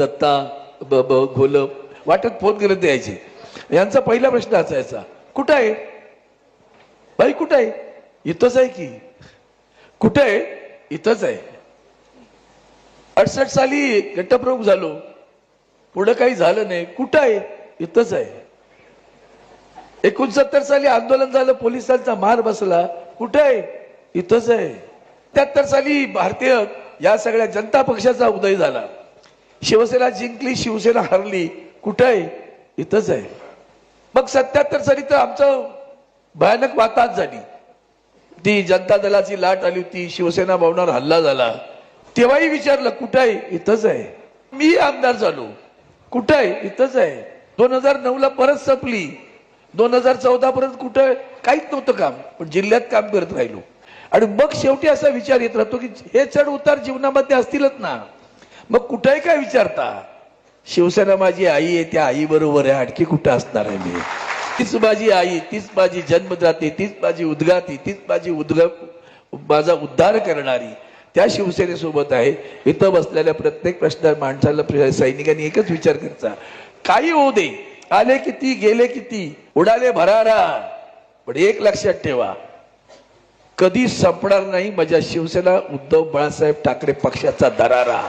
दत्ता घोलप वाटत फोन करत द्यायचे. यांचा पहिला प्रश्न असायचा, कुठं आहे बाई, कुठं आहे? इथंच आहे की. कुठं आहे? इथंच आहे. 68 साली घटप्रमुख झालो, पुढे काही झालं नाही. कुठं आहे? इथंच आहे. 69 साली आंदोलन झालं, पोलिसांचा मार बसला. कुठं आहे? इथंच आहे. 73 साली भारतीय या सगळ्या जनता पक्षाचा उदय झाला. शिवसेना जिंकली, शिवसेना हरली. कुठं आहे? इथंच आहे. मग 77 साली तर आमचं भयानक वाताहत झाली. ती जनता दलाची लाट आली होती, शिवसेना भवनावर हल्ला झाला. तेव्हाही विचारलं, कुठं आहे? इथंच आहे. मी आमदार झालो. कुठं आहे? इथंच आहे. 2009 ला परत संपली. 2014 पर्यंत कुठं काहीच नव्हतं काम, पण जिल्ह्यात काम करत राहिलो. आणि मग शेवटी असा विचार येत राहतो की हे चढ उतार जीवनामध्ये असतीलच ना, मग कुठेही काय विचारता, शिवसेना माझी आई आहे, त्या आई बरोबर आहे, आणखी कुठं असणार आहे मी? तीच माझी आई, तीच माझी जन्मदाती, तीच माझी उद्गाती, तीच माझी माझा उद्धार करणारी, त्या शिवसेनेसोबत आहे. इथं बसलेल्या प्रत्येक प्रश्न माणसाला, सैनिकांनी एकच विचार करायचा, काही होऊ दे, आले किती गेले किती, उडाले भरारा, पण एक लक्षात ठेवा, कधी संपणार नाही माझ्या शिवसेना उद्धव बाळासाहेब ठाकरे पक्षाचा दरारा.